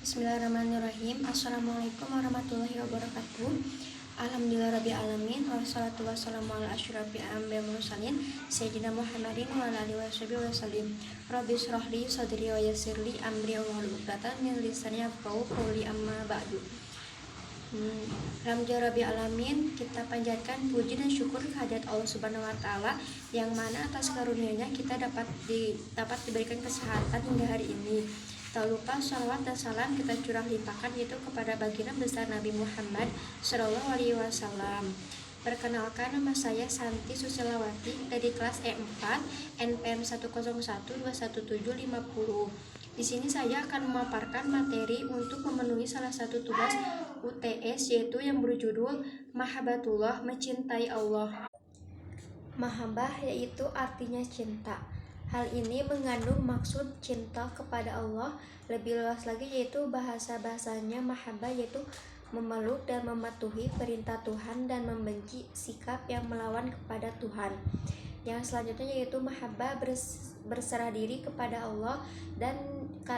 Bismillahirrahmanirrahim. Assalamualaikum warahmatullahi wabarakatuh. Alhamdulillahirabbil alamin wassalatu wassalamu ala asyrofil anbiya'i wal mursalin sayyidina Muhammadin wa ala alihi wasallim. Rabbi shrah li sadri wa yassir li amri wahlul 'uqdatam min lisani yafqahu qawli amma ba'du. Alhamdulillahirabbil alamin, kita panjatkan puji dan syukur kehadirat Allah Subhanahu wa taala yang mana atas karunia-Nya kita dapat diberikan kesehatan hingga hari ini. Tak lupa sholawat dan salam kita curah limpahkan itu kepada baginda besar Nabi Muhammad Shallallahu Alaihi Wasallam. Perkenalkan, nama saya Santi Susilawati dari kelas E4 NPM 101211750. Di sini saya akan memaparkan materi untuk memenuhi salah satu tugas UTS, yaitu yang berjudul Mahabbatullah, mencintai Allah. Mahabbah yaitu artinya cinta. Hal ini mengandung maksud cinta kepada Allah lebih luas lagi, yaitu bahasa-bahasanya mahabbah yaitu memeluk dan mematuhi perintah Tuhan dan membenci sikap yang melawan kepada Tuhan. Yang selanjutnya yaitu mahabbah berserah diri kepada Allah, dan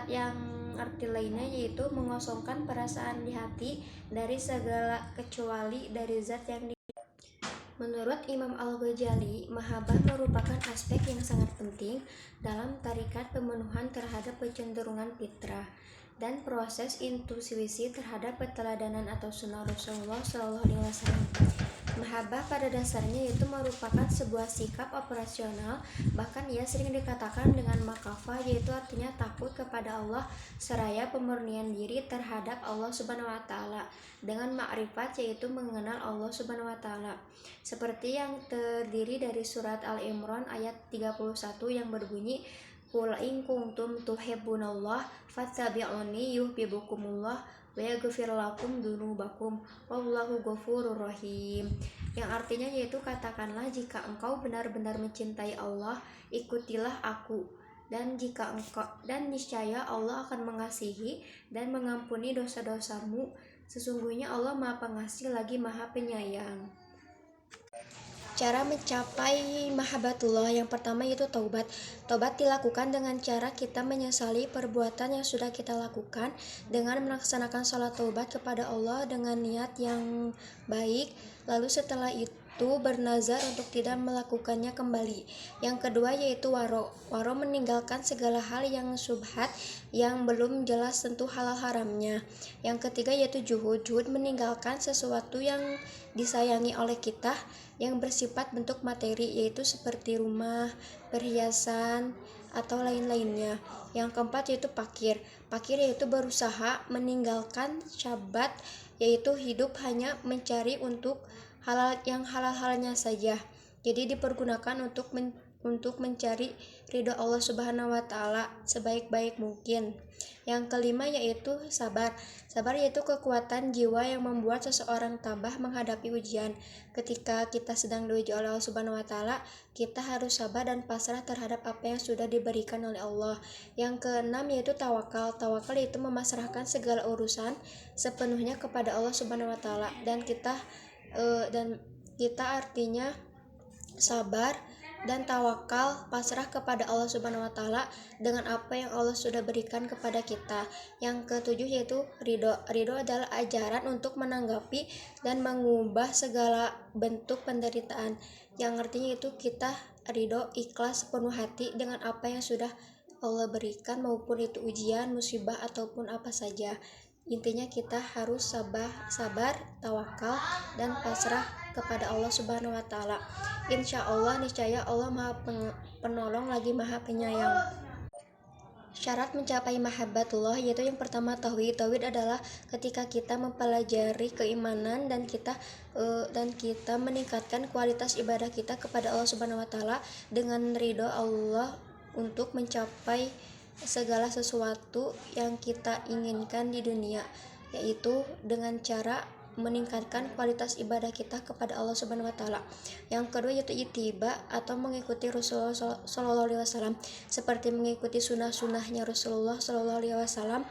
yang arti lainnya yaitu mengosongkan perasaan di hati dari segala kecuali dari zat yang Menurut Imam Al-Ghazali, mahabbah merupakan aspek yang sangat penting dalam tarikat pemenuhan terhadap kecenderungan fitrah dan proses intuisi terhadap peteladanan atau sunnah Rasulullah SAW. Mahabbah pada dasarnya itu merupakan sebuah sikap operasional, bahkan ia sering dikatakan dengan makafah, yaitu artinya takut kepada Allah seraya pemurnian diri terhadap Allah Subhanahu wa taala dengan ma'rifat, yaitu mengenal Allah Subhanahu wa taala. Seperti yang terdiri dari surat Al-Imran ayat 31 yang berbunyi, Qul in kuntum tuhibbunallah fattabi'uni yuhibbukumullah wa yaghfir lakum dzunubakum wallahu ghafurur rahim. Yang artinya yaitu katakanlah, jika engkau benar-benar mencintai Allah, ikutilah aku, dan niscaya Allah akan mengasihi dan mengampuni dosa-dosamu. Sesungguhnya Allah Maha Pengasih lagi Maha Penyayang. Cara mencapai mahabbatullah yang pertama yaitu taubat. Taubat dilakukan dengan cara kita menyesali perbuatan yang sudah kita lakukan dengan melaksanakan sholat taubat kepada Allah dengan niat yang baik. Lalu setelah itu bernazar untuk tidak melakukannya kembali. Yang kedua yaitu waro. Waro meninggalkan segala hal yang syubhat yang belum jelas tentu halal haramnya. Yang ketiga yaitu juhud. Juhud meninggalkan sesuatu yang disayangi oleh kita yang bersifat bentuk materi, yaitu seperti rumah, perhiasan, atau lain-lainnya. Yang keempat yaitu pakir. Pakir yaitu berusaha meninggalkan syabhat, yaitu hidup hanya mencari untuk halal-halnya saja. Jadi dipergunakan untuk mencari ridho Allah Subhanahu wa taala sebaik-baik mungkin. Yang kelima yaitu sabar. Sabar yaitu kekuatan jiwa yang membuat seseorang tabah menghadapi ujian. Ketika kita sedang diuji oleh Allah Subhanahu wa taala, kita harus sabar dan pasrah terhadap apa yang sudah diberikan oleh Allah. Yang keenam yaitu tawakal. Tawakal yaitu memasrahkan segala urusan sepenuhnya kepada Allah Subhanahu wa taala, dan kita artinya sabar dan tawakal, pasrah kepada Allah Subhanahu wa taala dengan apa yang Allah sudah berikan kepada kita. Yang ketujuh yaitu ridho. Ridho adalah ajaran untuk menanggapi dan mengubah segala bentuk penderitaan, yang artinya itu kita ridho, ikhlas, penuh hati dengan apa yang sudah Allah berikan, maupun itu ujian, musibah, ataupun apa saja. Intinya kita harus sabar, tawakal, dan pasrah kepada Allah Subhanahu wa taala. Insya Allah, niscaya Allah Maha Penolong lagi Maha Penyayang. Syarat mencapai mahabbatullah yaitu yang pertama tauhid. Tauhid adalah ketika kita mempelajari keimanan dan kita meningkatkan kualitas ibadah kita kepada Allah Subhanahu wa taala dengan ridho Allah untuk mencapai segala sesuatu yang kita inginkan di dunia, yaitu dengan cara meningkatkan kualitas ibadah kita kepada Allah Subhanahu wa taala. Yang kedua yaitu ittiba atau mengikuti Rasulullah sallallahu alaihi wasallam, seperti mengikuti sunnah-sunnahnya Rasulullah sallallahu alaihi wasallam.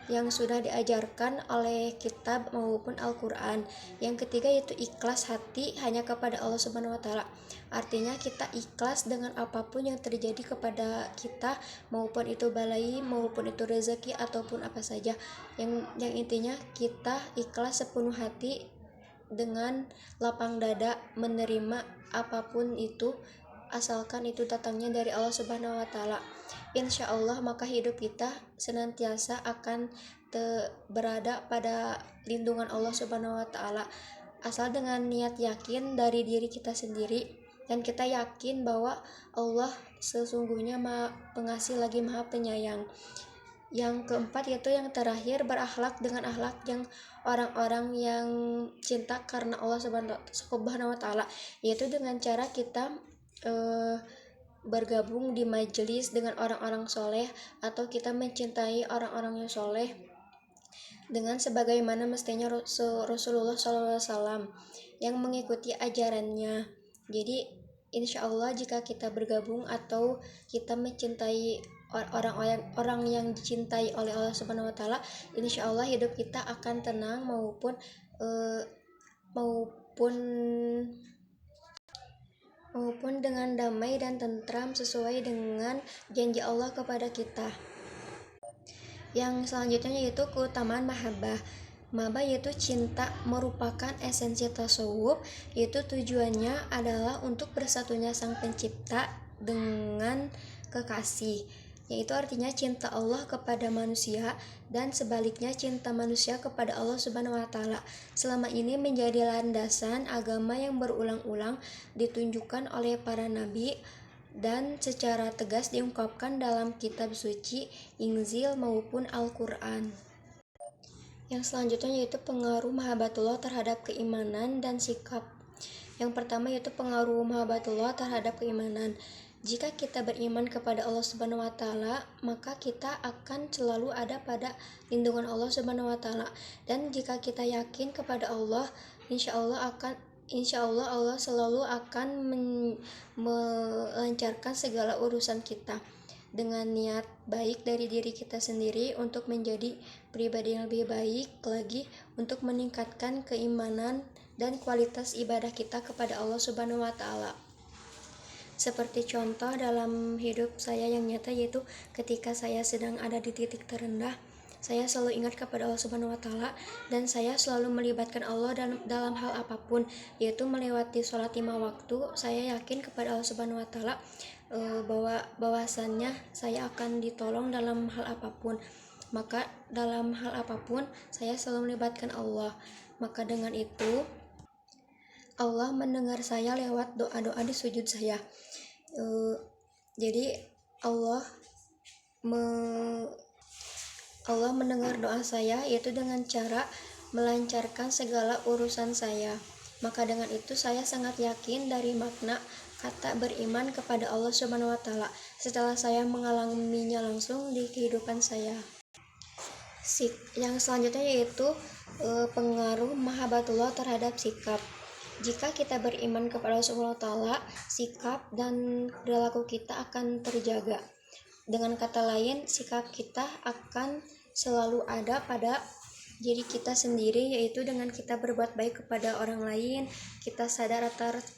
yang sudah diajarkan oleh kitab maupun Al-Quran. Yang ketiga yaitu ikhlas hati hanya kepada Allah Subhanahu wa Ta'ala. Artinya kita ikhlas dengan apapun yang terjadi kepada kita, maupun itu balai, maupun itu rezeki, ataupun apa saja. Yang intinya kita ikhlas sepenuh hati dengan lapang dada menerima apapun itu, asalkan itu datangnya dari Allah Subhanahu wa Ta'ala. Insya Allah maka hidup kita senantiasa akan berada pada lindungan Allah Subhanahu wa Ta'ala, asal dengan niat yakin dari diri kita sendiri, dan kita yakin bahwa Allah sesungguhnya Maha Pengasih lagi Maha Penyayang. Yang keempat yaitu yang terakhir, berakhlak dengan akhlak yang orang-orang yang cinta karena Allah Subhanahu wa Ta'ala, yaitu dengan cara kita bergabung di majelis dengan orang-orang soleh, atau kita mencintai orang-orang yang soleh dengan sebagaimana mestinya Rasulullah SAW yang mengikuti ajarannya. Jadi insya Allah jika kita bergabung atau kita mencintai orang yang dicintai oleh Allah Subhanahu wa Ta'ala, insya Allah hidup kita akan tenang maupun dengan damai dan tentram sesuai dengan janji Allah kepada kita. Yang selanjutnya yaitu keutamaan mahabbah. Mahabbah yaitu cinta, merupakan esensi tasawuf, yaitu tujuannya adalah untuk bersatunya Sang Pencipta dengan kekasih, yaitu artinya cinta Allah kepada manusia dan sebaliknya cinta manusia kepada Allah Subhanahu wa Ta'ala. Selama ini menjadi landasan agama yang berulang-ulang ditunjukkan oleh para nabi dan secara tegas diungkapkan dalam kitab suci, Injil maupun Al-Quran. Yang selanjutnya yaitu pengaruh mahabbatullah terhadap keimanan dan sikap. Yang pertama yaitu pengaruh mahabbatullah terhadap keimanan. Jika kita beriman kepada Allah Subhanahu wa Ta'ala, maka kita akan selalu ada pada lindungan Allah Subhanahu wa Ta'ala. Dan jika kita yakin kepada Allah, insya Allah Allah selalu akan melancarkan segala urusan kita dengan niat baik dari diri kita sendiri untuk menjadi pribadi yang lebih baik lagi, untuk meningkatkan keimanan dan kualitas ibadah kita kepada Allah Subhanahu wa Ta'ala. Seperti contoh dalam hidup saya yang nyata, yaitu ketika saya sedang ada di titik terendah, saya selalu ingat kepada Allah Subhanahu wa Ta'ala, dan saya selalu melibatkan Allah dalam hal apapun, yaitu melewati sholat 5 waktu. Saya yakin kepada Allah Subhanahu wa Ta'ala bahwasannya saya akan ditolong dalam hal apapun. Maka dalam hal apapun saya selalu melibatkan Allah. Maka dengan itu Allah mendengar saya lewat doa-doa di sujud saya. Jadi Allah mendengar doa saya, yaitu dengan cara melancarkan segala urusan saya. Maka dengan itu saya sangat yakin dari makna kata beriman kepada Allah Subhanahu wa Ta'ala setelah saya mengalaminya langsung di kehidupan saya. Yang selanjutnya yaitu pengaruh mahabbatullah terhadap sikap. Jika kita beriman kepada Allah Subhanahu wa Ta'ala, sikap dan perilaku kita akan terjaga. Dengan kata lain, sikap kita akan selalu ada pada diri kita sendiri, yaitu dengan kita berbuat baik kepada orang lain, kita sadar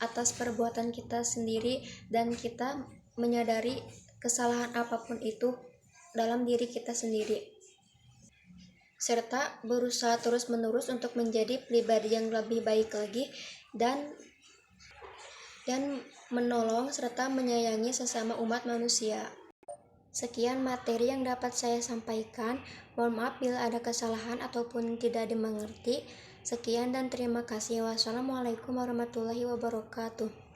atas perbuatan kita sendiri, dan kita menyadari kesalahan apapun itu dalam diri kita sendiri, serta berusaha terus-menerus untuk menjadi pribadi yang lebih baik lagi dan menolong serta menyayangi sesama umat manusia. Sekian materi yang dapat saya sampaikan. Mohon maaf bila ada kesalahan ataupun tidak dimengerti. Sekian dan terima kasih. Wassalamualaikum warahmatullahi wabarakatuh.